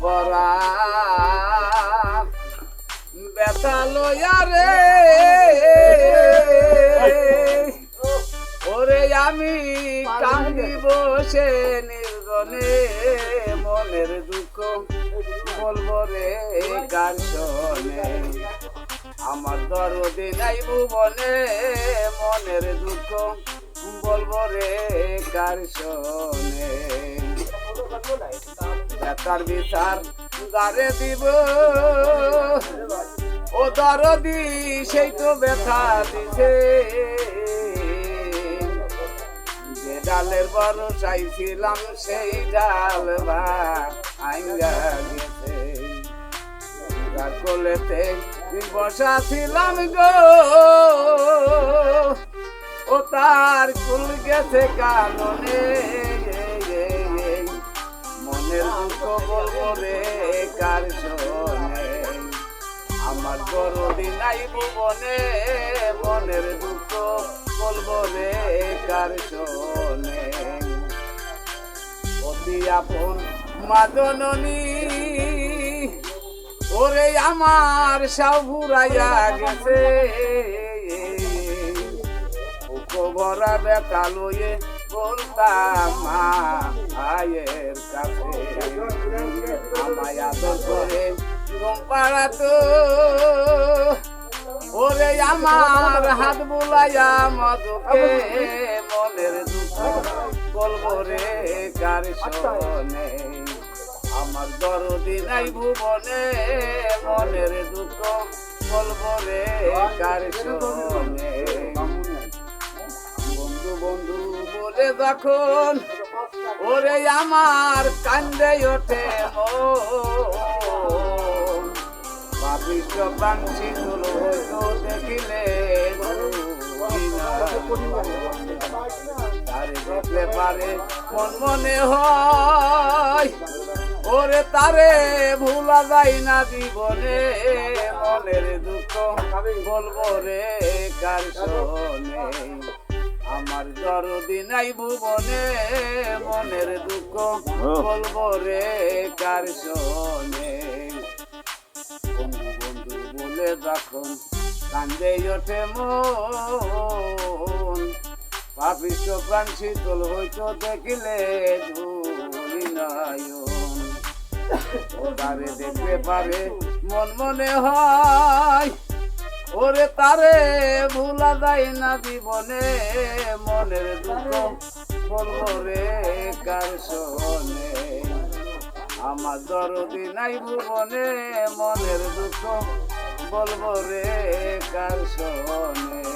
ভরা ব্যথা লইয়া রে ওরে আমি কান্দি বসে নির্জনে মনের দুঃখ বলবো রে কার শোনে আমার দরদি নাই ভুবনে মনের দুঃখ বলবো রে কার শোনে ব্যথার বিচার গারে দিব ও দরদি সেই তো ব্যথা দিছে যে ডালের বড় চাইছিলাম সেই ডাল ভাঙা গেছে যার কোলেতে বসা ছিলাম গো ও তার কুল গেছে কাননে মনের দুঃখ বলবো রে কার শোনে আমার দরদি নাই ভুবনে মনের দুঃখ বলবো রে কার শোনে অতি আপন মা জননী ওরে আমার সাউ ফুরাইয়া গেছে ভরা ব্যথা লইয়ে বলতাম মা আয়ের কাছে আমায় আদর করে ঘুম পাড়াতো ওরে আমার হাত বুলাইয়া মধুকে মনের দুঃখ বলবো রে কার শোনে আমার দরদি নাই ভুবনে মনের দুঃখ বলবো রে কার শোনে বন্ধু বন্ধু বলে যখন ওরে আমার কান্দে ওঠে ভাবিস বাঞ্ছি তুলো দেখিলে তারে দেখলে পারে মন মনে হয় ওরে তারে ভুলা যায় না জীবনে মনের দুঃখ বলবো রে কার শোনে আমার দরদি নাই ভুবনে মনের দুঃখ বলবো রে কার শোনে বন্ধু বন্ধু বলে যখন কান্দে ওঠে মন পাপিষ্ট প্রাণ শীতল হইতো দেখিলে ধুলি নয়ন ও তারে দেখতে পারে মন মনে হয় ওরে তারে ভুলা যায় না জীবনে মনের দুঃখ বলবো রে কার শোনে আমার দরদি নাই ভুবনে মনের দুঃখ বলবো রে কার শোনে।